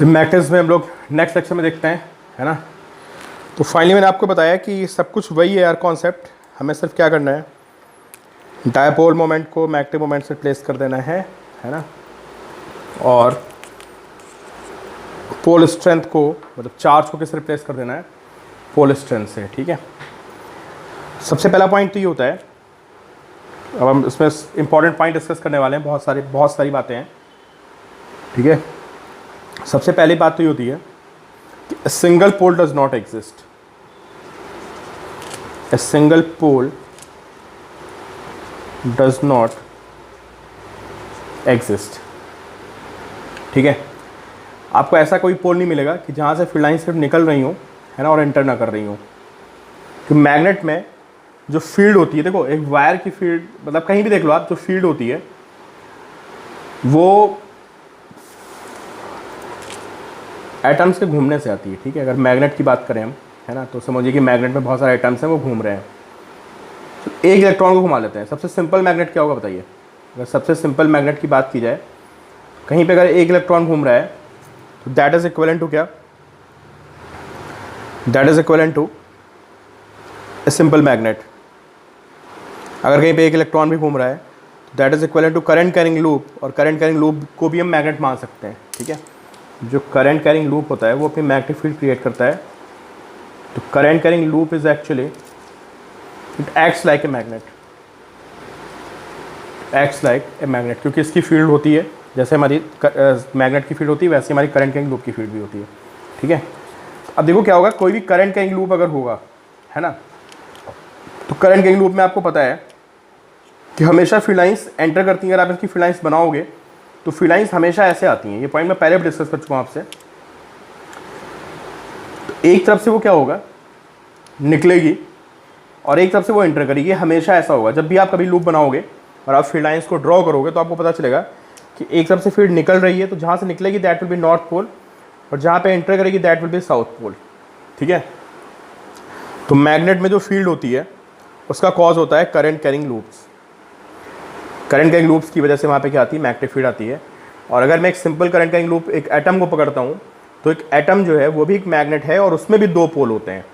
Magnetism में हम लोग नेक्स्ट लेक्चर में देखते हैं, है ना। तो फाइनली मैंने आपको बताया कि सब कुछ वही है यार, कॉन्सेप्ट। हमें सिर्फ क्या करना है, डायपोल मोमेंट को मैग्नेटिक मोमेंट से रिप्लेस कर देना है ना। और पोल स्ट्रेंथ को, मतलब चार्ज को किससे रिप्लेस कर देना है, पोल स्ट्रेंथ से। ठीक है, सबसे पहला पॉइंट तो ये होता है। अब हम इसमें इंपॉर्टेंट पॉइंट डिस्कस करने वाले हैं, बहुत सारी बातें हैं। ठीक है, सबसे पहली बात तो ये होती है कि single pole does not exist. A single pole does not exist. ठीक है, आपको ऐसा कोई पोल नहीं मिलेगा कि जहाँ से फील्ड लाइन सिर्फ निकल रही हो, है ना, और एंटर ना कर रही हो। कि मैग्नेट में जो फील्ड होती है, देखो एक वायर की फील्ड, मतलब कहीं भी देख लो आप, जो फील्ड होती है वो एटम्स के घूमने से आती है। ठीक है, अगर मैग्नेट की बात करें हम, है ना, तो समझिए कि मैग्नेट में बहुत सारे एटम्स हैं, वो घूम रहे हैं। तो एक इलेक्ट्रॉन को घुमा लेते हैं। सबसे सिंपल मैग्नेट क्या होगा बताइए? अगर सबसे सिंपल मैग्नेट की बात की जाए, कहीं पे अगर एक इलेक्ट्रॉन घूम रहा है तो दैट इज इक्विवेलेंट टू क्या? That is equivalent to a simple magnet. अगर कहीं पे एक इलेक्ट्रॉन भी घूम रहा है तो that is equivalent to current carrying loop, और करंट कैरिंग लूप को भी हम मैग्नेट मान सकते हैं। ठीक है, जो करंट कैरिंग लूप होता है वो अपनी मैग्नेटिक फील्ड क्रिएट करता है। तो current carrying loop is actually, it acts like a magnet, acts like a magnet, क्योंकि इसकी फील्ड होती है जैसे हमारी मैग्नेट की फील्ड होती है, वैसे हमारी करंट कैरिंग लूप की फील्ड भी होती है। ठीक है, अब देखो क्या होगा, कोई भी करंट कैरिंग लूप अगर होगा, है ना, तो करंट कैरिंग लूप में आपको पता है कि हमेशा फील्ड लाइंस एंटर करती हैं। अगर आप इसकी फील्ड लाइंस बनाओगे तो फील्ड लाइंस हमेशा ऐसे आती हैं। ये पॉइंट मैं पहले भी डिस्कस कर चुका हूँ आपसे। तो एक तरफ से वो क्या होगा, निकलेगी, और एक तरफ से वो एंटर करेगी। हमेशा ऐसा होगा। जब भी आप कभी लूप बनाओगे और आप फील्ड लाइंस को ड्रॉ करोगे तो आपको पता चलेगा कि एक तरफ से फील्ड निकल रही है, तो जहाँ से निकलेगी that will be north pole, और जहाँ पे एंटर करेगी that will be south pole. ठीक है, तो मैग्नेट में जो फील्ड होती है उसका कॉज होता है current carrying loops. Current carrying loops की वजह से वहाँ पे क्या आती है, मैग्नेटिक फील्ड आती है। और अगर मैं एक सिंपल करंट कैरिंग लूप, एक एटम को पकड़ता हूँ, तो एक एटम जो है वो भी एक मैग्नेट है, और उसमें भी दो पोल होते हैं,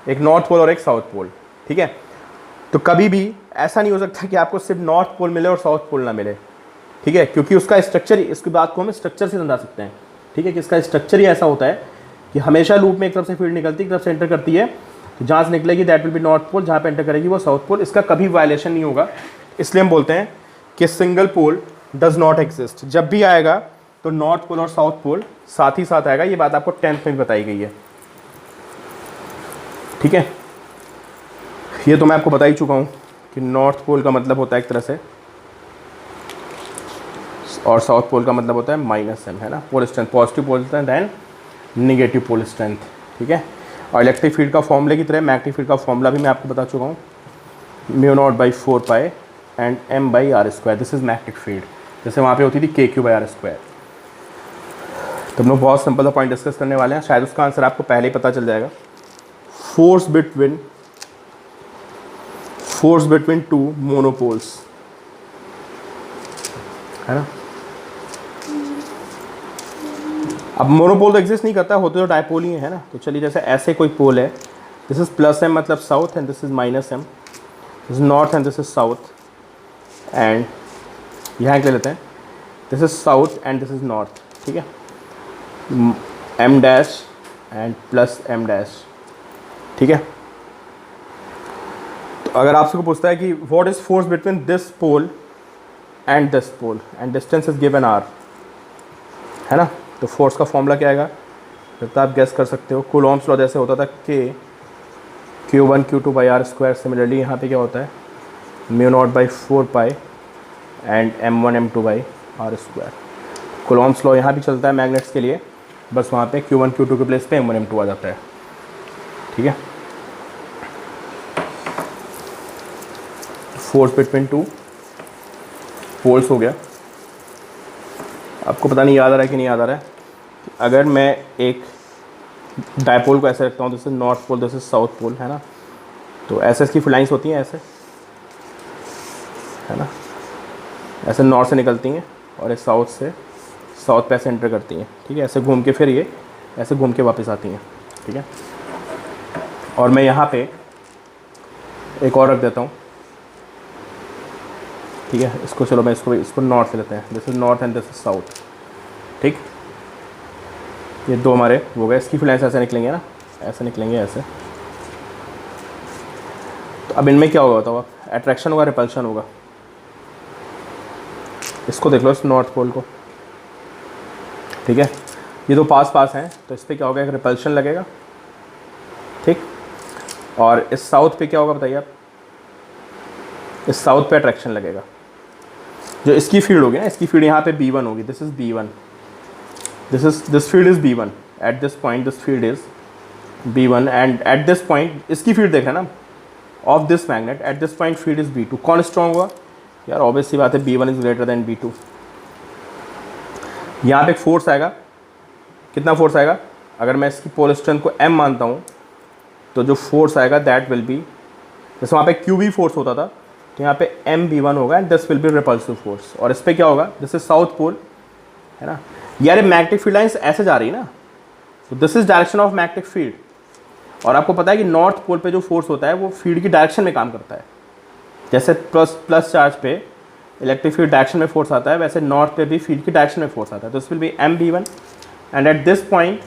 एक नॉर्थ पोल और एक साउथ पोल। ठीक है, तो कभी भी ऐसा नहीं हो सकता कि आपको सिर्फ नॉर्थ पोल मिले और साउथ पोल ना मिले। ठीक है, क्योंकि उसका स्ट्रक्चर, इसकी बात को हम स्ट्रक्चर से समझा सकते हैं। ठीक है, कि इसका स्ट्रक्चर ही ऐसा होता है कि हमेशा लूप में एक तरफ से फील्ड निकलती है, एक तरफ से एंटर करती है, तो जहाँ से निकलेगी that will be north pole, जहाँ पे एंटर करेगी वो साउथ पोल। इसका कभी वायलेशन नहीं होगा। इसलिए हम बोलते हैं कि single pole does not exist. जब भी आएगा तो नॉर्थ पोल और साउथ पोल साथ ही साथ आएगा। ये बात आपको 10th में भी बताई गई है। ठीक है, ये तो मैं आपको बता ही चुका हूँ कि नॉर्थ पोल का मतलब होता है एक तरह से, और साउथ पोल का मतलब होता है -m, है ना, pole strength, positive pole strength and negative pole strength. ठीक है, और इलेक्ट्रिक फील्ड का फॉर्मूले की तरह मैग्नेटिक फील्ड का फॉर्मूला भी मैं आपको बता चुका हूँ, μ0/4 pi and m/r²। This is magnetic field, जैसे वहाँ पे होती थी kq/r²। तो हम लोग बहुत सिंपल सा पॉइंट डिस्कस करने वाले हैं, शायद उसका आंसर आपको पहले ही पता चल जाएगा। फोर्स बिटवीन टू मोनोपोल्स, है ना। अब मोनोपोल तो एग्जिस्ट नहीं करता, होते तो डायपोल ही है ना। तो चलिए, जैसे ऐसे कोई पोल है, दिस इज +m मतलब south, and this is -m, this is north and this is south, and यहाँ ले लेते हैं, this is south and this is north. ठीक है, m' एंड +m'। ठीक है, तो अगर आपसे को पूछता है कि what is force between this pole and this pole and distance is given r, है ना, तो फोर्स का फॉर्मूला क्या आएगा, फिर तो आप गैस कर सकते हो। कूलॉम्स लॉ जैसे होता था k q1 q2/r², सिमिलरली यहाँ पे क्या होता है μ0/4 pi and m1 m2/r²। Coulomb's law यहाँ भी चलता है मैग्नेट्स के लिए, बस वहाँ पे q1 q2 के प्लेस पे m1 m2 आ जाता है। ठीक है, फोर्स बिटवीन टू पोल्स हो गया। आपको पता नहीं याद आ रहा है कि नहीं याद आ रहा है, अगर मैं एक डायपोल को ऐसे रखता हूँ, जैसे नॉर्थ पोल, जैसे साउथ पोल, है ना, तो ऐसे इसकी फील्ड लाइंस होती हैं ऐसे, है ना, ऐसे नॉर्थ से निकलती हैं और एक साउथ से साउथ पे ऐसे एंटर करती हैं, ठीक है, ऐसे घूम के फिर ये ऐसे घूम के वापस आती हैं, ठीक है। और मैं यहाँ पे एक और रख देता हूँ, ठीक है, इसको चलो मैं इसको नॉर्थ से लेते हैं, this is north and this is south, ठीक। ये दो हमारे हो गए, इसकी फ्लैंस ऐसे निकलेंगे ना, ऐसे निकलेंगे ऐसे। तो अब इनमें क्या होगा बताओ, अट्रैक्शन होगा, रिपल्शन होगा। इसको देख लो, इस नॉर्थ पोल को, ठीक है, ये दो पास पास हैं, तो इस पर क्या होगा, एक रिपल्शन लगेगा, ठीक। और इस साउथ पे क्या होगा बताइए आप, इस साउथ पे अट्रैक्शन लगेगा। जो इसकी फील्ड होगी ना, इसकी फील्ड यहाँ पे B1 होगी, this is B1, this field is B1, at this point this field is B1 and at this point इसकी फील्ड देख रहे हैं ना, of this magnet at this point field is B2। कौन स्ट्रॉन्ग हुआ यार, ऑब्वियस सी बात है, B1 is greater than B2। यहाँ पे एक फोर्स आएगा, कितना फोर्स आएगा, अगर मैं इसकी पोल स्ट्रेंथ को M मानता हूँ तो जो फोर्स आएगा दैट विल बी, जैसे वहाँ पे QB फोर्स होता था, तो यहाँ पे MB1 होगा and this will B repulsive force. और इस पर क्या होगा, दिस इज साउथ पोल है ना यार, ये मैग्नेटिक फील्ड लाइंस ऐसे जा रही है ना, तो this is direction of magnetic field. और आपको पता है कि नॉर्थ पोल पे जो फोर्स होता है वो फील्ड की डायरेक्शन में काम करता है। जैसे प्लस चार्ज पे इलेक्ट्रिक फील्ड डायरेक्शन में फोर्स आता है, वैसे नॉर्थ पे भी फील्ड की डायरेक्शन में फोर्स आता है। तो this will B MB1 and at this point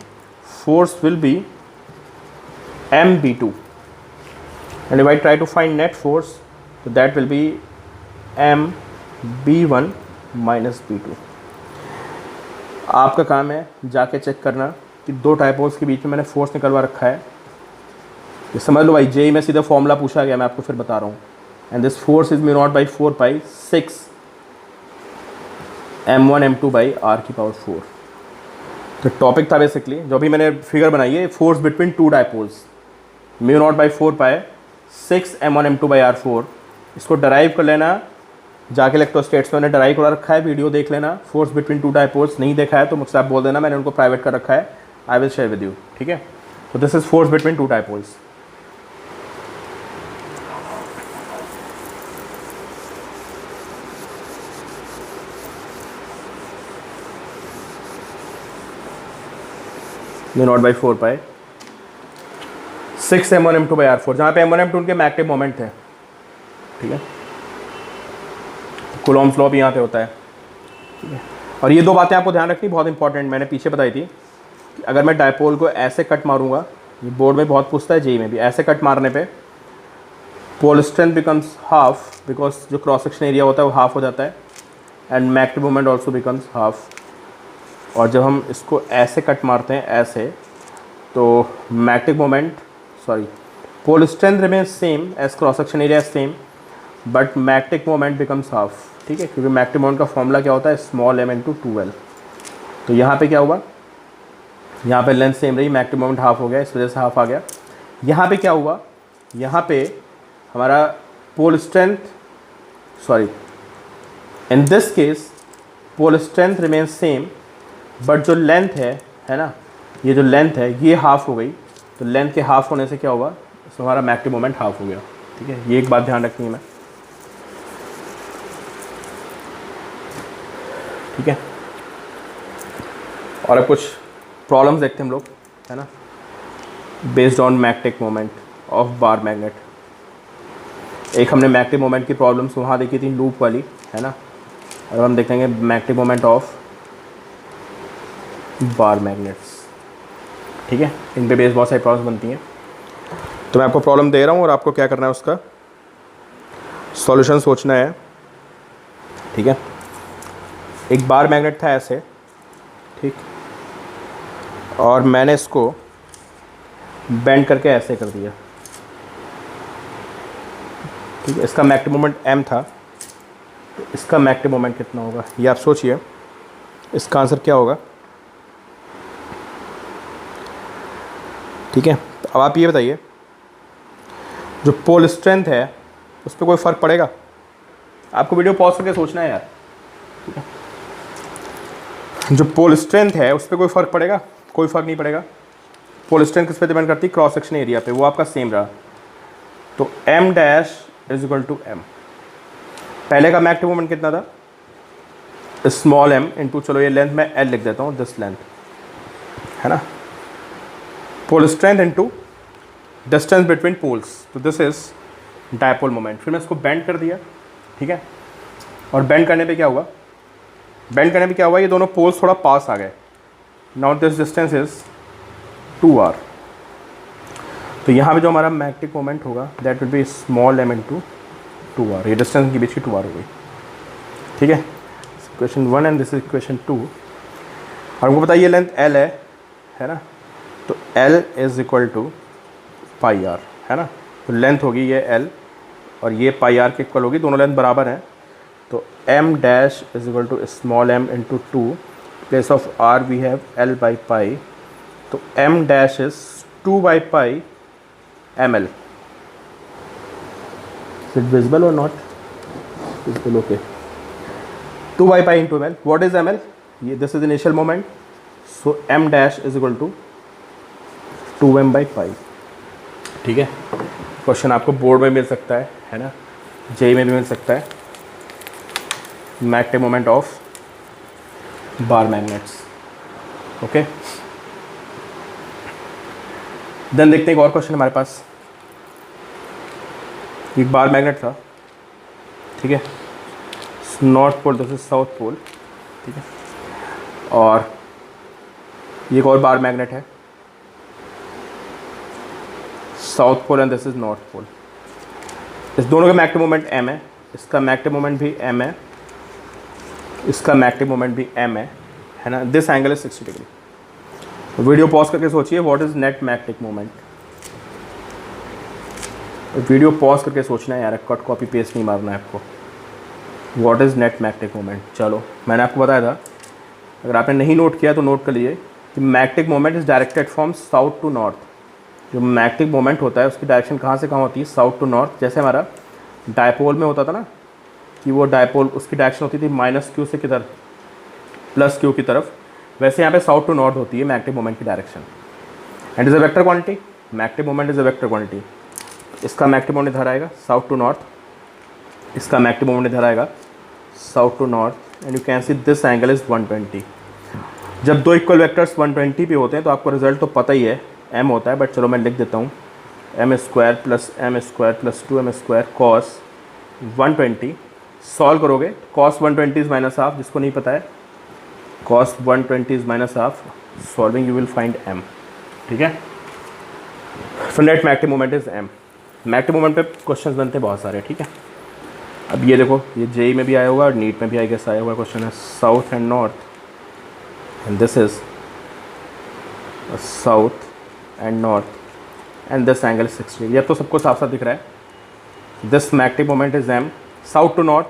force will be MB2 and if I try to find net force, so that will be MB1 minus B2। आपका काम है जाके चेक करना कि दो डायपोल्स के बीच में मैंने फोर्स निकलवा रखा है। ये समझ लो भाई, जेई में सीधा फॉर्मूला पूछा गया, मैं आपको फिर बता रहा हूँ। And this force is μ0/4π6 M1 M2 by r⁴। तो टॉपिक था बेसिकली, जो भी मैंने फिगर बनाई है, force between two dipoles, μ0/4π6 M1 M2 by r⁴। इसको डराइव कर लेना, जाके इलेक्ट्रोस्टैटिक्स में मैंने डराइव करा रखा है, वीडियो देख लेना। फोर्स बिटवीन टू डायपोल्स नहीं देखा है तो मुझसे आप बोल देना, मैंने उनको प्राइवेट कर रखा है, I will share with you, ठीक है। तो this is force between two dipoles. μ0/4π 6 M1 M2 by r⁴, जहाँ पे M1 M2 उनके मैग्नेटिक मोमेंट थे, ठीक है। कूलॉम्स लॉ भी यहाँ पे होता है, ठीक है। और ये दो बातें आपको ध्यान रखनी बहुत इंपॉर्टेंट, मैंने पीछे बताई थी कि अगर मैं डायपोल को ऐसे कट मारूंगा, ये बोर्ड में बहुत पूछता है, जेई में भी, ऐसे कट मारने पे pole strength becomes half, because जो क्रॉस सेक्शन एरिया होता है वो हाफ हो जाता है, and magnetic moment also becomes half. और जब हम इसको ऐसे कट मारते हैं ऐसे, तो magnetic moment pole strength remains same as cross section area same, but magnetic moment becomes half, ठीक है, क्योंकि मैग्नेटिक मोमेंट का फॉर्मूला क्या होता है, स्मॉल m × 2l। तो यहाँ पे क्या हुआ, यहाँ पे लेंथ सेम रही, मैग्नेटिक मोमेंट हाफ हो गया, इस वजह से हाफ आ गया। यहाँ पे क्या हुआ, यहाँ पे हमारा pole strength, in this case pole strength remains same, but जो लेंथ है ना, ये जो लेंथ है ये हाफ हो गई। तो लेंथ के हाफ होने से क्या होगा, तो हमारा मैग्नेटिक मोमेंट हाफ हो गया, ठीक है। ये एक बात ध्यान रखनी है मैं, ठीक है। और अब कुछ प्रॉब्लम्स देखते हैं हम लोग, है ना, based on magnetic moment of bar magnet. एक हमने मैग्नेटिक मोमेंट की प्रॉब्लम्स वहाँ देखी थी, लूप वाली, है ना। और हम देखेंगे magnetic moment of bar magnets, ठीक है। इन पे बेस बहुत सारी प्रॉब्लम्स बनती हैं। तो मैं आपको प्रॉब्लम दे रहा हूँ और आपको क्या करना है, उसका सॉल्यूशन सोचना है, ठीक है। एक बार मैग्नेट था ऐसे, ठीक, और मैंने इसको बेंड करके ऐसे कर दिया, ठीक है। इसका मैग्नेटिक मोमेंट m था, तो इसका मैग्नेटिक मोमेंट कितना होगा, ये आप सोचिए। इसका आंसर क्या होगा, ठीक है। तो अब आप ये बताइए, जो पोल स्ट्रेंथ है उस पर कोई फ़र्क पड़ेगा? आपको वीडियो पॉज करके सोचना है यार, ठीक है। जो पोल स्ट्रेंथ है उस पर कोई फ़र्क पड़ेगा? कोई फ़र्क नहीं पड़ेगा। पोल स्ट्रेंथ किस पे डिपेंड करती है, क्रॉस सेक्शन एरिया पे, वो आपका सेम रहा। तो m dash is equal to m। पहले का मैग्नेटिक मोमेंट कितना था, स्मॉल एम इंटू, चलो ये लेंथ मैं एल लिख देता हूँ, दिस लेंथ है ना, pole strength into distance between poles, तो दिस इज डायपोल मोमेंट। फिर मैं इसको बेंड कर दिया, ठीक है, और बेंड करने पे क्या हुआ, बेंड करने पे क्या हुआ, ये दोनों पोल्स थोड़ा पास आ गए। Now this distance is 2r, तो यहाँ पे जो हमारा मैग्नेटिक मोमेंट होगा that will be small m into 2r, ये डिस्टेंस के बीच की 2r हो गई, ठीक है। Equation 1 and this is equation 2। और हमको पता है ये लेंथ l है ना, तो l is equal to pi r, है ना, तो लेंथ होगी ये l और ये पाई आर के इक्वल होगी, दोनों लेंथ बराबर हैं, तो m dash is equal to small m इंटू 2, place of r we have l by pi, तो m dash is 2 by pi ml। Is it visible or not? Visible, okay. 2 by pi into ml. What is ml? This is initial moment. So m dash is equal to 2m by pi. ठीक है, question आपको board में मिल सकता है ना, JEE में भी मिल सकता है। Magnetic moment of bar magnets, okay. Then देखते हैं एक और क्वेश्चन हमारे पास। एक बार मैग्नेट था, ठीक है, north pole, this is south pole, ठीक है, और ये एक और बार मैग्नेट है, south pole and this is north pole. इस दोनों का मैग्नेटिक मोमेंट m है, इसका मैग्नेटिक मोमेंट भी m है, इसका मैग्नेटिक मोमेंट भी m है ना। This angle is 60 degree. Video pause करके सोचिए what is net magnetic moment. Video pause करके सोचना है यार, कट कॉपी पेस्ट नहीं मारना है आपको। What is net magnetic moment, चलो मैंने आपको बताया था, अगर आपने नहीं नोट किया तो नोट कर लीजिए कि magnetic moment is directed from south to north. जो मैग्नेटिक मोमेंट होता है उसकी डायरेक्शन कहाँ से कहाँ होती है, साउथ टू नॉर्थ। जैसे हमारा डायपोल में होता था ना कि वो डायपोल उसकी डायरेक्शन होती थी -q से किधर, +q की तरफ, वैसे यहाँ पे साउथ टू नॉर्थ होती है मैग्नेटिक मोमेंट की direction. And is a vector quantity, magnetic moment is a vector quantity. इसका मैग्नेटिक मोमेंट इधर आएगा साउथ टू नॉर्थ, इसका मैग्नेटिक मोमेंट इधर आएगा south to north, and you can see this angle is 120। जब दो equal vectors 120 पे होते हैं तो आपको रिजल्ट तो पता ही है m होता है, बट चलो मैं लिख देता हूँ m² + m² + 2m² cos 120। Solve करोगे cos 120 इज़ -हाफ, जिसको नहीं पता है cos 120 is -half, solving you will find m, ठीक है। फिर net magnetic moment is m। Magnetic moment पे क्वेश्चंस बनते हैं बहुत सारे, ठीक है। अब ये देखो, ये जेई में भी आया होगा और नीट में भी आई गेस आया हुआ क्वेश्चन है, south and north, and this is south and north, and this angle 60। ये तो सबको साफ साफ दिख रहा है। This magnetic moment is m south to north,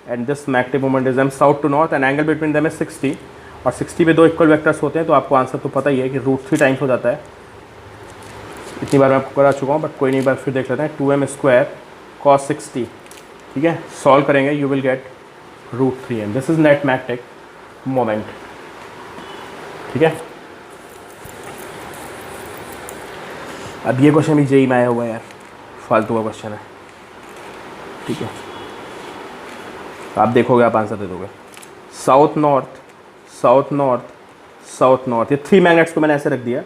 and this magnetic moment is m south to north, and angle between them is 60। और 60 पे दो इक्वल वेक्टर्स होते हैं तो आपको आंसर तो पता ही है कि √3 टाइम्स हो जाता है। इतनी बार मैं आपको करा चुका हूँ, बट कोई नहीं, बार फिर देख लेते हैं। 2m² cos 60, ठीक है, सॉल्व करेंगे you will get √3m। This is net magnetic moment, ठीक है। अब ये क्वेश्चन भी जेई में आया हुआ है यार, फालतू का क्वेश्चन है, ठीक है, आप देखोगे आप आंसर दे दोगे। South north, south north, south north, ये 3 मैग्नेट्स को मैंने ऐसे रख दिया,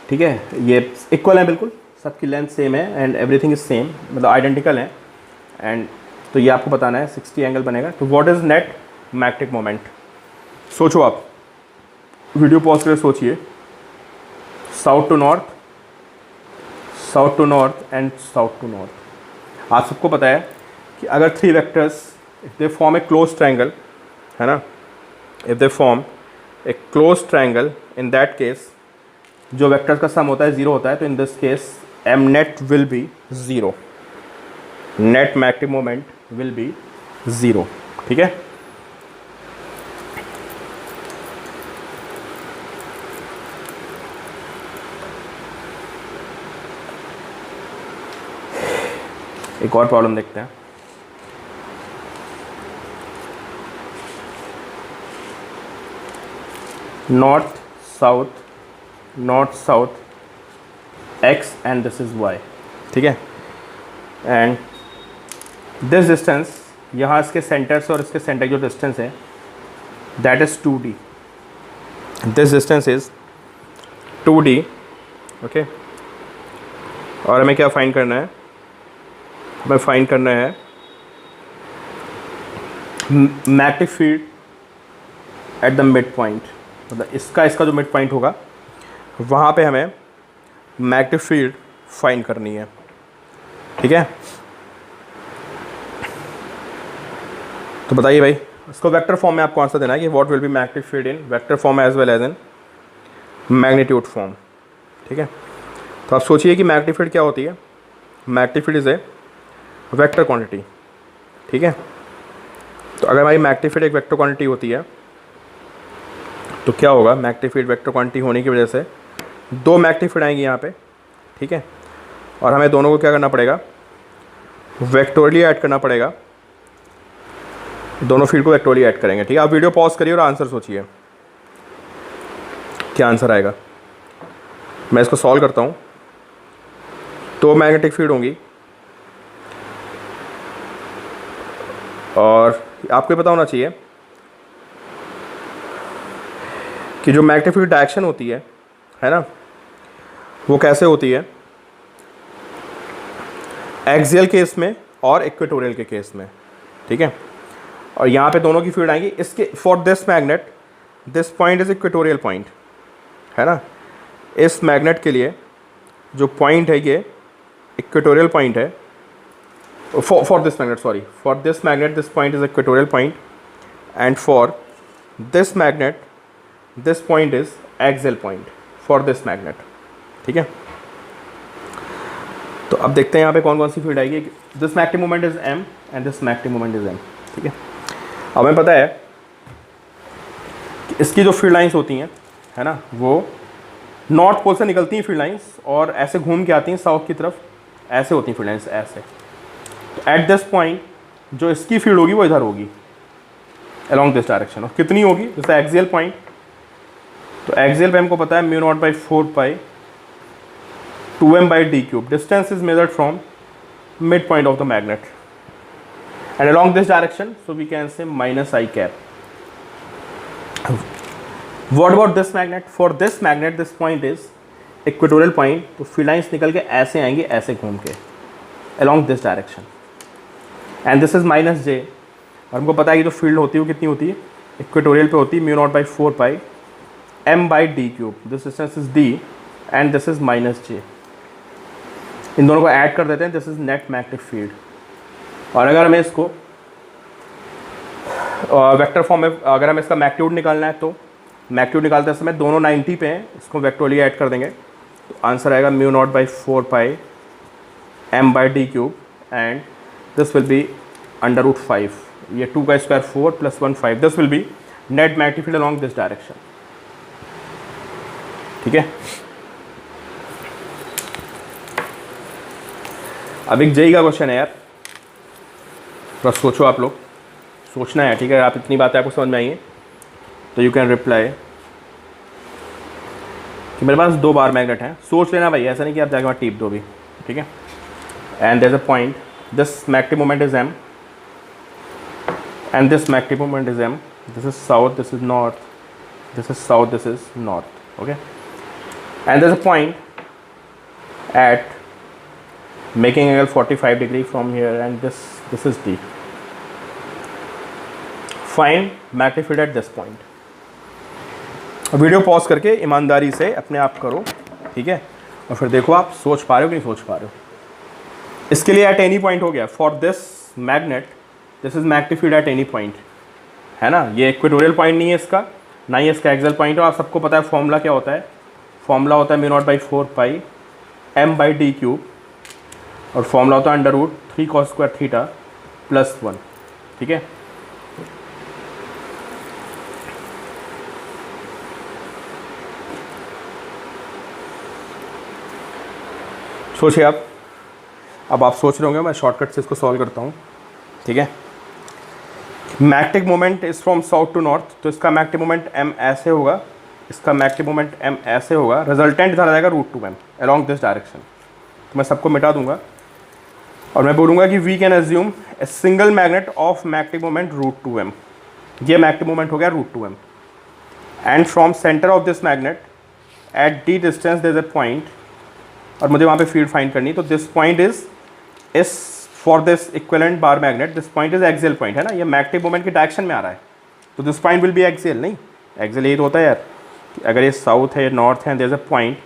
ठीक है। ये इक्वल है बिल्कुल, सबकी लेंथ सेम है एंड एवरीथिंग इज सेम, मतलब आइडेंटिकल है, एंड तो ये आपको बताना है 60 एंगल बनेगा। तो what is net magnetic moment, सोचो आप, वीडियो पॉज करके सोचिए। South to north, south to north and south to north. आप सबको पता है कि अगर 3 vectors if they form a close triangle, है ना, if they form a close triangle, in that case जो वेक्टर्स का सम होता है 0 होता है, तो इन this case m net will be 0, net magnetic moment will B 0, ठीक है। एक और प्रॉब्लम देखते हैं। North south, north south x and this is y, ठीक है, एंड दिस डिस्टेंस, यहाँ इसके सेंटर से और इसके सेंटर जो डिस्टेंस है that is 2d, this distance is 2d, okay. और हमें क्या फाइंड करना है, हमें फाइंड करना है magnetic field at the mid point, मतलब इसका जो मिड पॉइंट होगा वहाँ पे हमें मैग्नेटिक फील्ड फाइंड करनी है, ठीक है। तो बताइए भाई, इसको वेक्टर फॉर्म में आपको आंसर देना है कि what will be magnetic field in vector form as well as in magnitude form, ठीक है। तो आप सोचिए कि मैग्नेटिक फील्ड क्या होती है। Magnetic field is a vector quantity, ठीक है। तो अगर हमारी मैग्नेटिक फील्ड एक वेक्टर क्वांटिटी होती है तो क्या होगा, मैग्नेटिक फील्ड वेक्टर क्वांटिटी होने की वजह से दो मैग्नेटिक फील्ड आएंगी यहाँ पे, ठीक है। और हमें दोनों को क्या करना पड़ेगा, वेक्टोरली ऐड करना पड़ेगा, दोनों फील्ड को वेक्टोरली ऐड करेंगे, ठीक है। आप वीडियो पॉज करिए और आंसर सोचिए क्या आंसर आएगा। मैं इसको सॉल्व करता हूँ। दो मैग्नेटिक फील्ड होंगी और आपको पता होना चाहिए कि जो मैग्नेटिक फील्ड डायरेक्शन होती है ना, वो कैसे होती है, एक्सियल केस में और इक्वेटोरियल के केस में, ठीक है। और यहाँ पे दोनों की फील्ड आएंगी। इसके for this magnet this point is equatorial point, है ना। इस मैग्नेट के लिए जो पॉइंट है ये इक्वेटोरियल पॉइंट है। For this magnet, sorry, for this magnet this point is equatorial point and for this magnet this point is axial point for this magnet, ठीक है। तो अब देखते हैं यहाँ पे कौन कौन सी फील्ड आएगी। This magnetic moment is m and this magnetic moment is m, ठीक है। अब हमें पता है कि इसकी जो फील्ड लाइंस होती हैं, है ना, वो नॉर्थ पोल से निकलती हैं फील्ड लाइंस और ऐसे घूम के आती हैं साउथ की तरफ, ऐसे होती हैं फील्ड लाइंस ऐसे। तो एट दिस पॉइंट जो इसकी फील्ड होगी वो इधर होगी अलॉन्ग दिस डायरेक्शन। और कितनी होगी, जैसे एक्सियल पॉइंट, तो एक्सियल पे हमको पता है mu naught by 4 2m by d cube. Distance is measured from midpoint of the magnet and along this direction, so we can say minus I cap. What about this magnet? For this magnet this point is equatorial point, तो field lines निकल के ऐसे आएंगी, ऐसे घूम के along this direction and this is minus j। और हमको पता है कि जो फील्ड होती है वो कितनी होती है, इक्वेटोरियल पे होती है mu naught by 4 m by d cube. This distance is d and this is minus j। इन दोनों को ऐड कर देते हैं, this is net magnetic field. और अगर हमें इसको वेक्टर फॉर्म में, अगर हमें इसका मैग्नीट्यूड निकालना है तो मैग्नीट्यूड निकालते समय दोनों 90 पे हैं, इसको वेक्टोरली ऐड कर देंगे तो आंसर आएगा mu naught by 4 m by d cube and this will B √5। ये 2 का square 4 + 1 5। This will B net magnetic field along this direction, ठीक है। अब एक जेई का क्वेश्चन है यार, थोड़ा सोचो, आप लोग सोचना है, ठीक है। आप इतनी बातें आपको समझ में आएंगी तो यू कैन रिप्लाई कि मेरे पास 2 बार मैग्नेट हैं। सोच लेना भाई, ऐसा नहीं कि आप जाके वहाँ टीप दो भी, ठीक है। And there is a point, this magnetic moment is m and this magnetic moment is m। This is south, this is north, this is south, this is north, okay. And there is a point at making angle 45 degree from here and this is D. Find magnetic field at this point. Video pause करके ईमानदारी से अपने आप करो, ठीक है। और फिर देखो आप सोच पा रहे हो कि नहीं सोच पा रहे हो। इसके लिए एट एनी पॉइंट हो गया। For this magnet this is magnetic field at any point, है ना। ये इक्वेटोरियल पॉइंट नहीं है इसका, ना ही इसका एक्सियल पॉइंट है। आप सबको पता है फॉर्मूला क्या होता है, फॉर्मूला होता है mu naught by 4 m by d cube और फॉर्मूला होता है √3 cos स्क्वायर थीटा + 1, ठीक है। सोचिए आप, अब आप सोच रहे होंगे, मैं शॉर्टकट से इसको सॉल्व करता हूँ, ठीक है। Magnetic moment is from south to north, तो इसका मैग्नेटिक मोमेंट m ऐसे होगा, इसका मैग्नेटिक मोमेंट m ऐसे होगा, रिजल्टेंट इधर आ जाएगा √2m अलॉन्ग दिस डायरेक्शन। तो मैं सबको मिटा दूंगा और मैं बोलूँगा कि we can assume a single magnet of magnetic moment √2m, ये मैग्नेटिक मोमेंट हो गया √2m। And from centre of this magnet at the distance there is a point, और मुझे वहाँ पे फील्ड फाइंड करनी, तो this point is for this equivalent bar magnet, this point is axial point, है ना, ये मैग्नेटिक मोमेंट के डायरेक्शन में आ रहा है, तो this point will be axial. नहीं, एक्सियल यही तो होता है यार, कि अगर ये साउथ है, नॉर्थ है, देयर इज अ पॉइंट,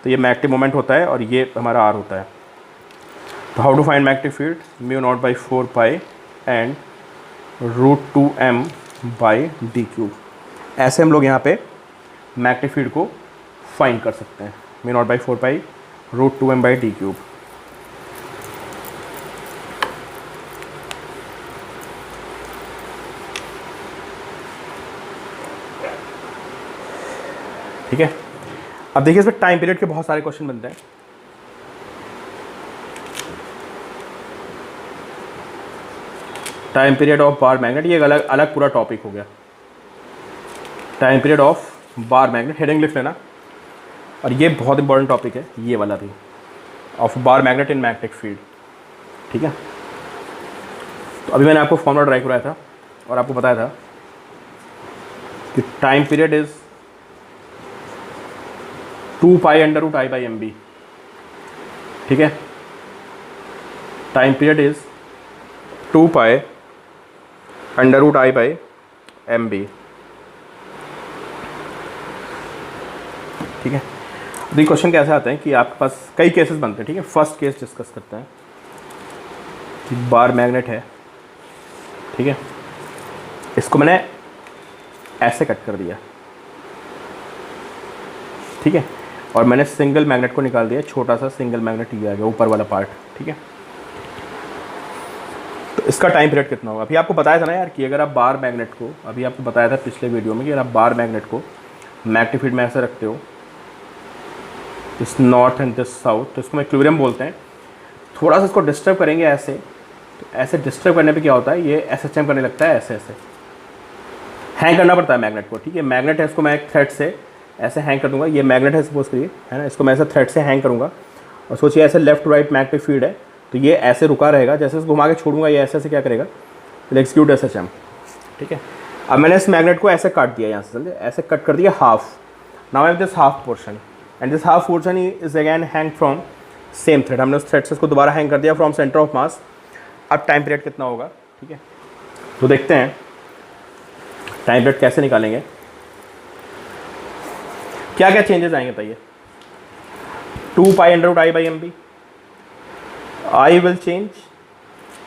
तो ये मैग्नेटिक मोमेंट होता है और ये हमारा आर होता है। तो how to find magnetic field, μ0/4π and √2m by D cube. ऐसे हम लोग यहाँ पे मैग्नेटिक फील्ड को फाइंड कर सकते हैं, μ0/4π √2m बाई डी क्यूब। ठीक है, अब देखिए इसमें टाइम पीरियड के बहुत सारे क्वेश्चन बनते हैं। Time period of bar magnet, ये अलग अलग पूरा टॉपिक हो गया। Time period of bar magnet, heading लिख लेना, और ये बहुत इंपॉर्टेंट टॉपिक है ये वाला भी, of bar magnet in magnetic field. ठीक है, तो अभी मैंने आपको फॉर्मूला ड्राई कराया था और आपको बताया था कि टाइम पीरियड इज 2π√I/mb। ठीक है, टाइम पीरियड इज 2π√I/mb। ठीक है, अभी क्वेश्चन कैसे आते हैं कि आपके पास कई केसेस बनते हैं। ठीक है, फर्स्ट केस डिस्कस करते हैं कि बार मैग्नेट है। ठीक है, इसको मैंने ऐसे कट कर दिया। ठीक है, और मैंने सिंगल मैग्नेट को निकाल दिया, छोटा सा सिंगल मैग्नेट ये आ गया ऊपर वाला पार्ट। ठीक है, तो इसका टाइम पीरियड कितना होगा। अभी आपको बताया था ना यार कि अगर आप बार मैग्नेट को, अभी आपको बताया था पिछले वीडियो में कि अगर आप बार मैग्नेट को मैग्नेटिक फील्ड में ऐसे रखते हो, this north and this south, तो इसको इक्विलिब्रियम बोलते हैं। थोड़ा सा इसको डिस्टर्ब करेंगे ऐसे, तो ऐसे डिस्टर्ब करने पे क्या होता है, ये SHM करने लगता है, ऐसे ऐसे हैंग करना पड़ता है मैग्नेट को। ठीक है, मैग्नेट है, इसको मैं एक थ्रेड से ऐसे हैंग कर दूंगा, ये मैग्नेट है सपोज करिए, है ना, इसको मैं ऐसे थ्रेड से हैंग करूँगा, और सोचिए ऐसे left to right magnetic field है, तो ये ऐसे रुका रहेगा, जैसे इसको घुमा के छोड़ूंगा ये ऐसे ऐसे क्या करेगा, एक्सिक्यूट SHM। ठीक है, अब मैंने इस मैग्नेट को ऐसे काट दिया, यहाँ से समझे, ऐसे कट कर दिया half. Now I have this half portion and this half portion is again hang from same thread. हमने उस थ्रेड से इसको दोबारा हैंग कर दिया फ्रॉम सेंटर ऑफ मास। अब टाइम पीरियड कितना होगा। ठीक है, तो देखते हैं टाइम पीरियड कैसे निकालेंगे, क्या क्या चेंजेस आएंगे बताइए। 2π√I/mb, I will change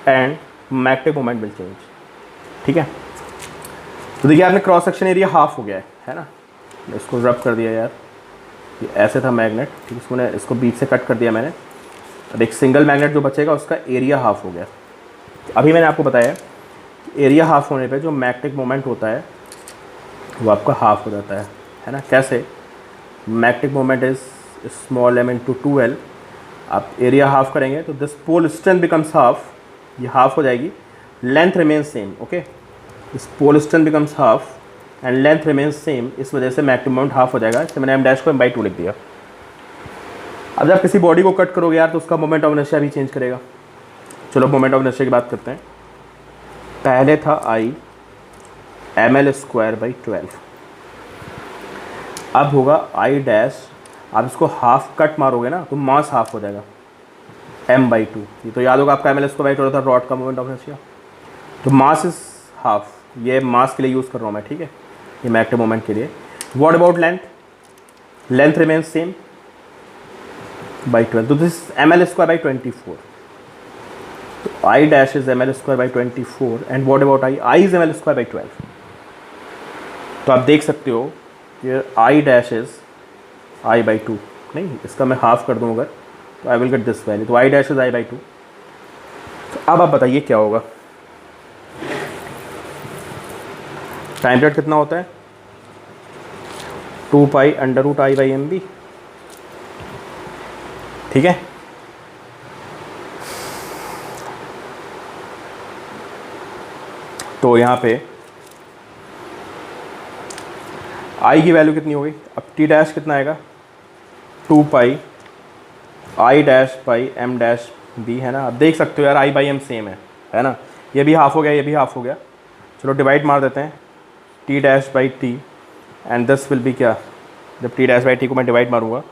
and magnetic moment will change. ठीक है, तो देखिए आपने क्रॉस सेक्शन एरिया हाफ हो गया है ना, इसको रब कर दिया यार, ये ऐसे था मैग्नेट। ठीक है, इसको मैंने इसको बीच से कट कर दिया मैंने, और एक सिंगल मैग्नेट जो बचेगा उसका एरिया हाफ हो गया। तो अभी मैंने आपको बताया एरिया हाफ होने पे जो मैग्नेटिक मोमेंट होता है वो आपका हाफ हो जाता है ना। कैसे, magnetic moment is small m × 2l, आप एरिया हाफ करेंगे तो this pole strength becomes half, ये हाफ हो जाएगी, length remains same. Okay, this pole strength becomes half and length remains same, इस वजह से मैग्नेटिक मोमेंट हाफ हो जाएगा। इससे मैंने m' को m/2 लिख दिया। अब जब किसी बॉडी को कट करोगे यार तो उसका मोमेंट ऑफ इनर्शिया भी चेंज करेगा। चलो मोमेंट ऑफ इनर्शिया की बात करते हैं। पहले था I ml²/12, अब होगा I', आप इसको हाफ कट मारोगे ना तो मास हाफ हो जाएगा m/2। ये तो याद होगा आपका ml²/12 था रॉड का मोमेंट ऑफ इनर्शिया, तो मास इज हाफ, ये मास के लिए यूज़ कर रहा हूँ मैं। ठीक है, ये मैग्नेटिक मोमेंट के लिए। What about length, length remains same /12, तो दिस ml²/24, तो I' is ml²/24 and what about I is ml²/12। तो आप देख सकते हो ये I' इज I/2, नहीं इसका मैं हाफ कर दूँ अगर, तो I will get this value, तो I' इज I/2। तो अब आप बताइए क्या होगा, टाइम पीरियड कितना होता है, 2π√I/mb। ठीक है, तो यहाँ पे I की वैल्यू कितनी हो गई, अब T' कितना आएगा, 2π I'/m' है ना। अब देख सकते हो यार I/m सेम है ना, ये भी हाफ हो गया, ये भी हाफ हो गया। चलो डिवाइड मार देते हैं, T dash by T and this will B क्या, जब टी डैश बाई टी को मैं डिवाइड मारूंगा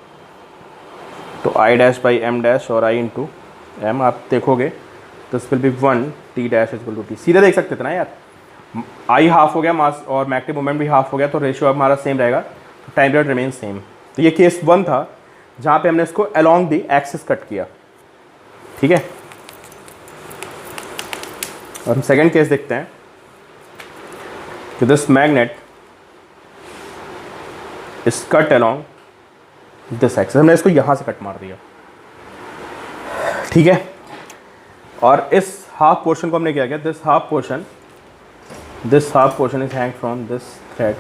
तो I dash by m dash और आई इंटू एम, आप देखोगे this will be 1 T dash equal to T. सीधे देख सकते थे ना यार, आई हाफ हो गया मास और मैक्टिव मोमेंट भी हाफ हो गया, तो रेशियो अब हमारा सेम रहेगा, तो टाइम पीरियड रिमेन सेम। तो ये केस 1 था जहाँ पे हमने इसको अलोंग द एक्सिस कट किया, ठीक है। और हम सेकेंड केस देखते हैं कि this magnet is cut along this axis, हमने इसको यहाँ से कट मार दिया, ठीक है। और इस हाफ पोर्शन को हमने क्या किया, this half portion is hang from this thread,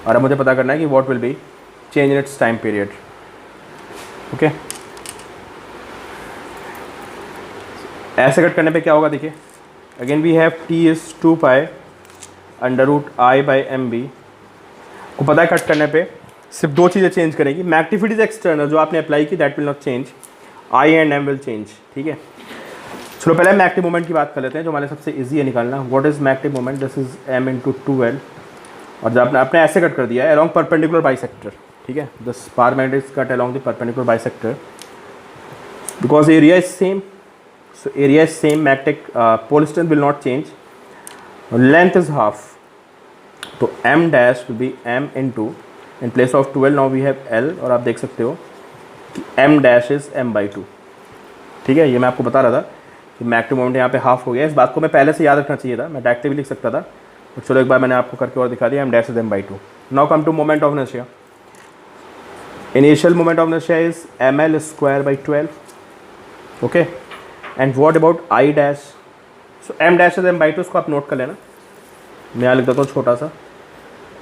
और अब मुझे पता करना है कि what will be change in its time period, okay. ऐसे कट करने पे क्या होगा, देखिए again we have T is 2 pi under root I by M B. को पता है कट करने पे सिर्फ दो चीज़ें चेंज करेंगी, मैग्नीफिड इज एक्सटर्नल जो आपने अप्लाई की that will not change, I and m will change, ठीक है। चलो पहले मैग्नेटिक मोमेंट की बात कर लेते हैं जो हमारे सबसे इजी है निकालना। What is magnetic moment, this is m into 2l, और जब आपने ऐसे कट कर दिया है अलोंग परपेंडिकुलर बाइसेक्टर, ठीक है। This bar magnet is cut along the perpendicular bisector because area is same, so area is same, magnetic pole strength will not change, length is half, तो m dash will be m into in place of 12 now we have l, और आप देख सकते हो कि m dash is m/2, ठीक है। ये मैं आपको बता रहा था कि मैग्नेटिक मोमेंट यहाँ पे हाफ हो गया, इस बात को मैं पहले से याद रखना चाहिए था, मैं डायरेक्टली भी लिख सकता था, तो चलो एक बार मैंने आपको करके और दिखा दिया, m dash is m/2। Now come to moment of inertia, initial moment of inertia is ml square by 12, okay. And what about i dash, so m dash is m/2, इसको आप नोट कर लेना, मैं यहाँ लिख देता हूँ छोटा सा,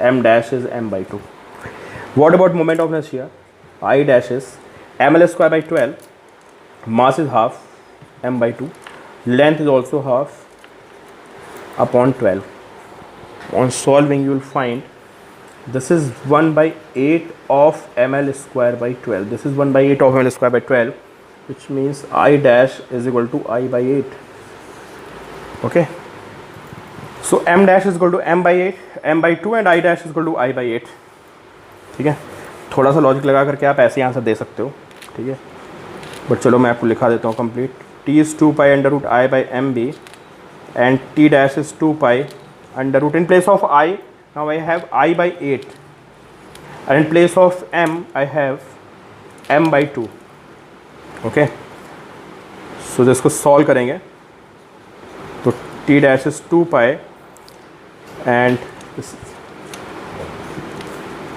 m dash is m/2। What about moment of inertia, i dash is ml square by 12, mass is half m/2, length is also half upon 12. On solving you will find this is 1/8 of ml square by 12, this is 1/8 of ml square by 12, which means I dash is equal to I/8, okay. So m dash is equal to m/8, m/2 and I dash is equal to I/8, ठीक है। थोड़ा सा logic लगा करके आप ऐसे answer दे सकते हो, ठीक है, बट चलो मैं आपको लिखा देता हूँ complete. T is 2 pi under root I by M B and T dash is 2 pi under root, in place of I now I have I by 8 and in place of M I have m/2, okay. So इसको solve करेंगे तो T dash is 2 pi and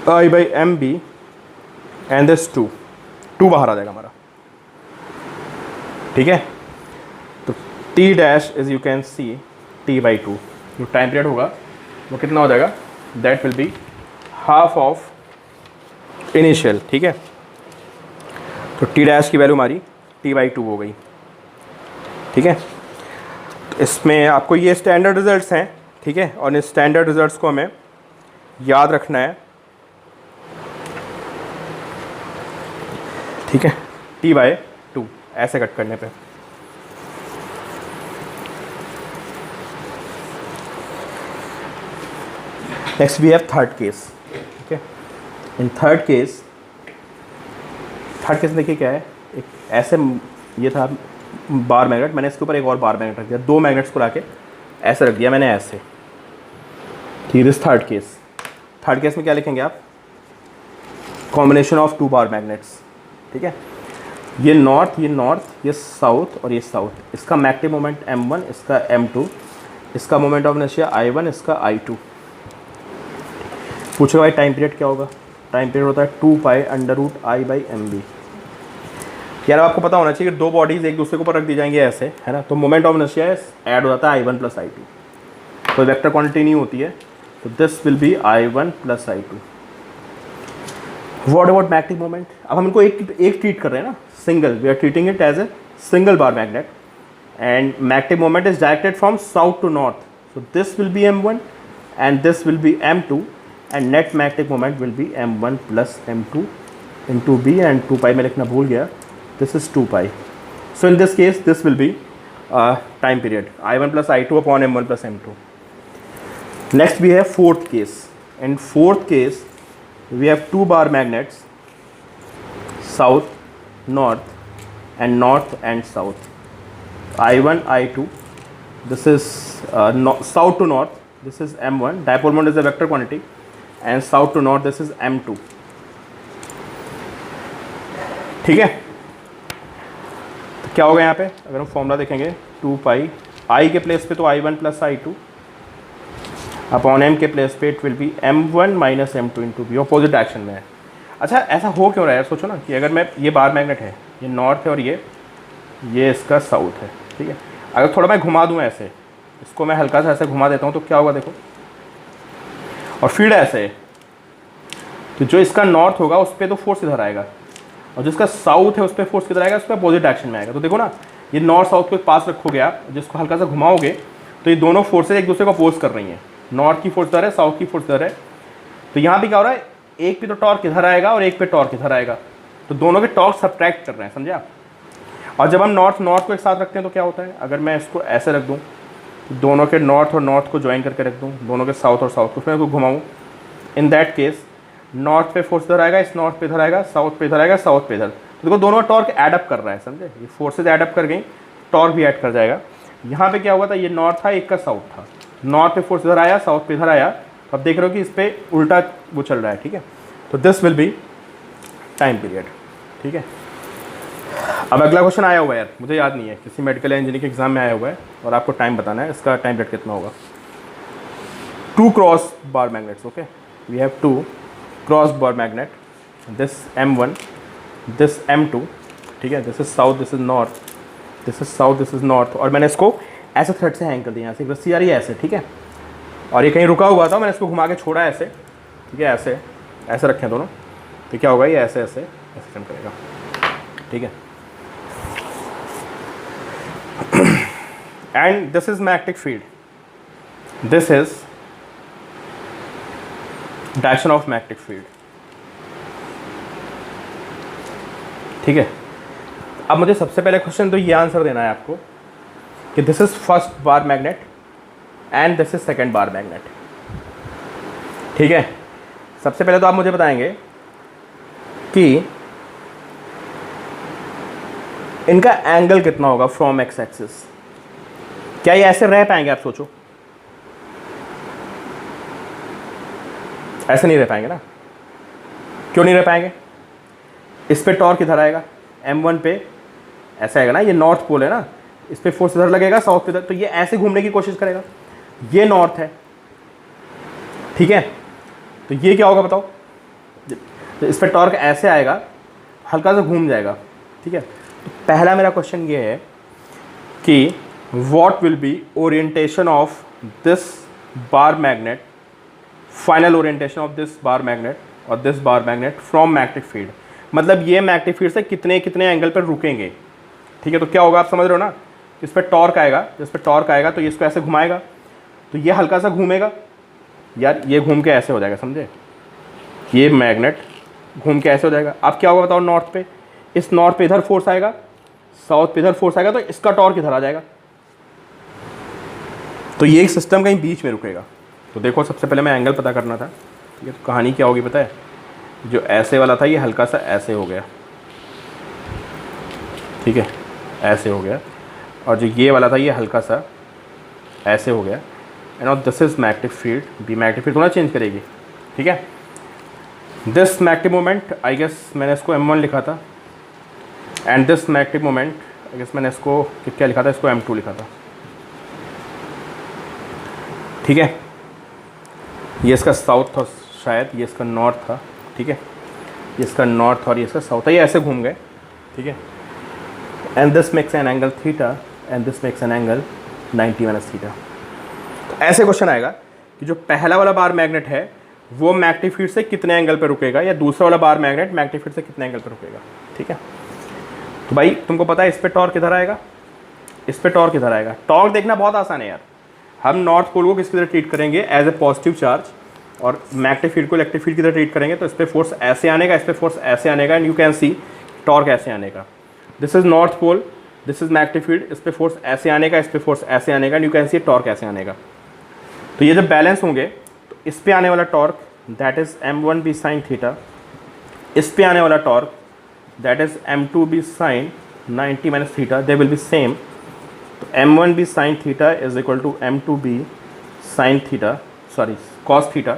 I by M B and this 2 बाहर आ जाएगा हमारा, ठीक है। तो T dash is you can C t/2, जो टाइम पीरियड होगा वो कितना हो जाएगा, that will be half of initial, ठीक है। तो टी डैश की वैल्यू हमारी t/2 हो गई, ठीक है। तो इसमें आपको ये स्टैंडर्ड रिजल्ट्स हैं, ठीक है, और इन स्टैंडर्ड रिजल्ट्स को हमें याद रखना है, ठीक है, t/2 ऐसे कट करने पे। Next we have third case, ठीक है। इन थर्ड केस देखिए क्या है, एक ऐसे ये था बार मैग्नेट, मैंने इसके ऊपर एक और बार मैग्नेट रख दिया, दो मैग्नेट्स को लाके ऐसे रख दिया मैंने ऐसे, ठीक है। थर्ड केस में क्या लिखेंगे आप, कॉम्बिनेशन ऑफ 2 बार मैग्नेट्स, ठीक है। ये नॉर्थ, ये साउथ और ये साउथ, इसका मैग्नेटिक मोमेंट m1, इसका m2, इसका मोमेंट ऑफ इनर्शिया I1, इसका I2। पूछेगा भाई टाइम पीरियड क्या होगा, टाइम पीरियड होता है 2 pi under root I by M B. यार आपको पता होना चाहिए कि दो बॉडीज एक दूसरे के ऊपर रख दी जाएंगी ऐसे, है ना, तो मोमेंट ऑफ इनर्शिया ऐड हो जाता है I1 प्लस I2, तो वेक्टर क्वांटिटी नहीं होती है, तो this will be I1 plus I2। What about magnetic moment, अब हम इनको एक ट्रीट कर रहे हैं ना, single, we are treating it as a single bar magnet and magnetic moment is directed from south to north, so this will be m1 and this will be m2 and net magnetic moment will be m1 plus m2 into b and 2 pi मैं लिखना भूल गया, this is 2 pi. So in this case this will be time period I1 plus I2 upon m1 plus m2। Next we have fourth case. In fourth case we have two bar magnets, south, north and south. I1, I2. This is south to north. This is M1. Dipole moment is a vector quantity, and south to north this is M2. ठीक है. तो क्या होगा यहाँ पे अगर हम formula देखेंगे 2 पाई I के प्लेस पे तो I1 plus I2 upon M के प्लेस पे it will be M1 minus M2 into B. Opposite direction में है. अच्छा ऐसा हो क्यों रहा है यार? सोचो ना कि अगर मैं ये बार मैग्नेट है, ये नॉर्थ है और ये इसका साउथ है. ठीक है. अगर थोड़ा मैं घुमा दूं ऐसे, इसको मैं हल्का सा ऐसे घुमा देता हूं तो क्या होगा देखो. और फील्ड ऐसे है तो जो इसका नॉर्थ होगा उस पर तो फोर्स इधर आएगा और जिसका साउथ है उस पर फोर्स किधर आएगा? उस पर अपोजिट डायरेक्शन में आएगा. तो देखो ना, ये नॉर्थ साउथ को पास रखोगे आप, जिसको हल्का सा घुमाओगे तो ये दोनों फोर्सेज एक दूसरे को अपोज कर रही हैं. नॉर्थ की फोर्स इधर है, साउथ की फोर्स इधर है. तो यहाँ भी क्या हो रहा है, एक पे तो टॉर्क इधर आएगा और एक पे टॉर्क इधर आएगा. तो दोनों के टॉर्क सब्ट्रैक्ट कर रहे हैं, समझे आप. और जब हम नॉर्थ को एक साथ रखते हैं तो क्या होता है, अगर मैं इसको ऐसे रख दूं, दोनों के नॉर्थ और नॉर्थ को ज्वाइन करके रख दूं, दोनों के साउथ और साउथ को, फिर इसको घुमाऊं, इन दैट केस नॉर्थ पे फोर्स इधर आएगा, इस नॉर्थ पे इधर आएगा, साउथ पे इधर आएगा, साउथ पे इधर. तो देखो दोनों टॉर्क ऐड अप कर रहा है, समझे. ये फोर्सेज ऐड अप कर गई, टॉर्क भी ऐड कर जाएगा. यहाँ पे क्या हुआ था, ये नॉर्थ था, एक का साउथ था. नॉर्थ पे फोर्स इधर आया, साउथ पे इधर आया. अब देख रहे हो कि इस पर उल्टा वो चल रहा है. ठीक है. तो this will be time period. ठीक है. अब अगला क्वेश्चन आया हुआ है यार, मुझे याद नहीं है, किसी मेडिकल इंजीनियरिंग के एग्जाम में आया हुआ है और आपको टाइम बताना है. इसका टाइम पीरियड कितना होगा. 2 cross bar magnets. Okay, we have 2 cross bar magnet, this M1, this M2. ठीक है. This is south, this is north, this is south, this is north. और मैंने इसको ऐसे थ्रेड से हैंग कर दिया, यहाँ से रस्सी आ रही है ऐसे. ठीक है. और ये कहीं रुका हुआ था, मैंने इसको घुमा के छोड़ा ऐसे. ठीक है. ऐसे ऐसे रखें दोनों, तो क्या होगा, ये ऐसे ऐसे ऐसे टर्न करेगा. ठीक है. And this is magnetic field, this is direction of magnetic field. ठीक है. अब मुझे सबसे पहले क्वेश्चन तो ये आंसर देना है आपको कि this is first bar magnet and this is second bar magnet. ठीक है. सबसे पहले तो आप मुझे बताएंगे कि इनका एंगल कितना होगा फ्रॉम एक्स एक्सिस. क्या ये ऐसे रह पाएंगे? आप सोचो, ऐसे नहीं रह पाएंगे ना. क्यों नहीं रह पाएंगे? इस पे टॉर्क इधर आएगा, M1 पे ऐसा आएगा ना, ये नॉर्थ पोल है ना, इस पे फोर्स इधर लगेगा, साउथ पे इधर. तो ये ऐसे घूमने की कोशिश करेगा. ये नॉर्थ है. ठीक है. तो ये क्या होगा बताओ. तो इस पे टॉर्क ऐसे आएगा, हल्का सा घूम जाएगा. ठीक है. तो पहला मेरा क्वेश्चन ये है कि what will be orientation of this bar magnet, final orientation of this bar magnet और this bar magnet from magnetic field. मतलब ये मैग्नेटिक फील्ड से कितने कितने एंगल पर रुकेंगे. ठीक है. तो क्या होगा आप समझ रहे हो ना. इस पर टॉर्क आएगा, जिस पर टॉर्क आएगा तो ये इसको ऐसे घुमाएगा, तो ये हल्का सा घूमेगा यार, ये घूम के ऐसे हो जाएगा, समझे. ये मैग्नेट घूम के ऐसे हो जाएगा. अब क्या होगा बताओ. नॉर्थ पे, इस नॉर्थ पे इधर फोर्स आएगा, साउथ पे इधर फोर्स आएगा, तो इसका टॉर्क इधर आ जाएगा. तो ये एक सिस्टम कहीं बीच में रुकेगा. तो देखो सबसे पहले मैं एंगल पता करना था. ठीक है. तो कहानी क्या होगी पता है, जो ऐसे वाला था ये हल्का सा ऐसे हो गया. ठीक है. ऐसे हो गया. और जो ये वाला था ये हल्का सा ऐसे हो गया. And of this is magnetic field. B magnetic field थोड़ा चेंज करेगी. ठीक है. This magnetic moment I guess मैंने इसको M1 लिखा था, and this magnetic moment I guess मैंने इसको क्या लिखा था, इसको M2 लिखा था. ठीक है. ये इसका साउथ था शायद, ये इसका नॉर्थ था. ठीक है. ये इसका नॉर्थ और ये इसका साउथ था. ये ऐसे घूम गए. ठीक है. And this makes an angle theta and this makes an angle 90 minus theta. तो ऐसे क्वेश्चन आएगा कि जो पहला वाला बार मैग्नेट है वो मैग्नेटिक फील्ड से कितने एंगल पर रुकेगा, या दूसरा वाला बार मैग्नेट मैग्नेटिक फील्ड से कितने एंगल पर रुकेगा. ठीक है. तो भाई तुमको पता है इस पे टॉर्क किधर आएगा, इस पे टॉर्क किधर आएगा. टॉर्क देखना बहुत आसान है यार. हम नॉर्थ पोल को किसकी तरह ट्रीट करेंगे, एज ए पॉजिटिव चार्ज, और मैग्नेटिक फील्ड को इलेक्ट्रिक फील्ड की तरह ट्रीट करेंगे. तो इस पर फोर्स ऐसे आने का, इस पर फोर्स ऐसे आने का, and you can see torque ऐसे आने का. This is north pole, this is magnetic field. इस पर फोर्स ऐसे आने का, इस पर फोर्स ऐसे आने का, and you can see torque ऐसे आने का. तो ये जब बैलेंस होंगे तो इस पे आने वाला torque that is m1b sine theta, इस पे आने वाला torque that is m2b sine 90 minus theta, they will be same. तो m1b sine theta is equal to m2b sine theta, sorry cos theta,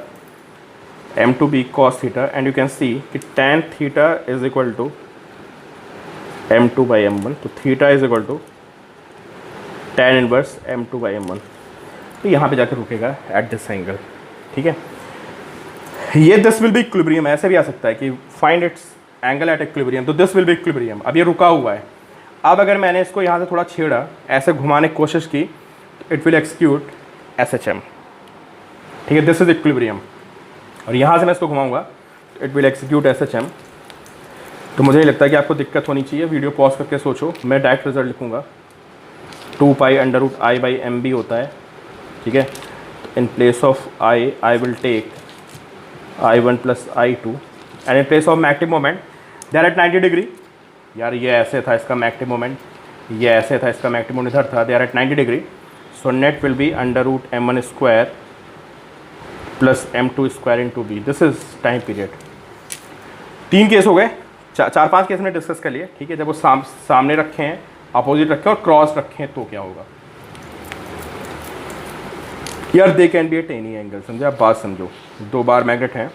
m2b cos theta, and you can see कि tan theta is equal to m2 by m1, तो theta is equal to tan inverse m2 by m1। तो यहाँ पे जाकर रुकेगा at this angle, ठीक है। ये दिस विल बी इक्विलिब्रियम, ऐसे भी आ सकता है कि find its angle at equilibrium, तो दिस विल बी इक्विलिब्रियम। अब ये रुका हुआ है, अब अगर मैंने इसको यहाँ से थोड़ा छेड़ा, ऐसे घुमाने की कोशिश की, इट विल एक्सक्यूट SHM, ठीक है, दिस इज इक्विलिब्रियम। और यहाँ से मैं इसको घुमाऊंगा, इट विल एक्सिक्यूट SHM। तो मुझे लगता है कि आपको दिक्कत होनी चाहिए, वीडियो पॉज करके सोचो, मैं डायरेक्ट रिजल्ट लिखूंगा। 2 pi under root I by M B होता है, ठीक है। In place of I will take I1 plus I2, and in place of magnetic moment they are at 90 degree. यार ये ऐसे था इसका मैग्नेटिक मोमेंट, ये ऐसे था इसका मैग्नेटिक मोमेंट, इधर था, they are at 90 degree. So net will be under root m1 square plus m2 square into B, this is time period. 3 case हो गए, 4-5 केस में डिस्कस कर लिए, ठीक है। जब वो सामने रखे हैं, अपोजिट रखे हैं और क्रॉस रखे हैं तो क्या होगा यार, they can be at any angle, समझे आप, बात समझो। 2 बार मैग्नेट हैं,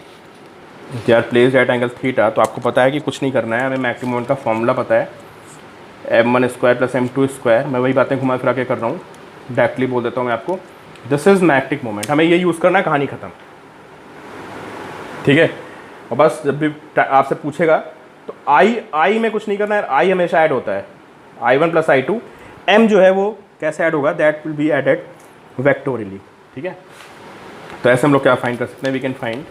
they are placed at angle theta, तो आपको पता है कि कुछ नहीं करना है, हमें मैग्नेटिक मोमेंट का फॉर्मूला पता है, m1 square plus m2 square. मैं वही बातें घुमा फिरा के कर रहा हूँ, डायरेक्टली बोल देता हूँ मैं आपको, दिस इज मैग्नेटिक मोमेंट, हमें ये यूज़ करना है, कहानी खत्म, ठीक है। और बस जब भी आपसे पूछेगा तो आई में कुछ नहीं करना है, आई हमेशा ऐड होता है, I1 प्लस I2, m जो है वो कैसे ऐड होगा, that will be added vectorially, ठीक है। तो ऐसे हम लोग क्या फाइंड कर सकते हैं, we can find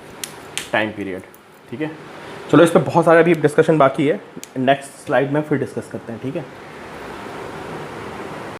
time period, ठीक है। चलो इस पर बहुत सारा अभी डिस्कशन बाकी है, नेक्स्ट स्लाइड में फिर डिस्कस करते हैं, ठीक है।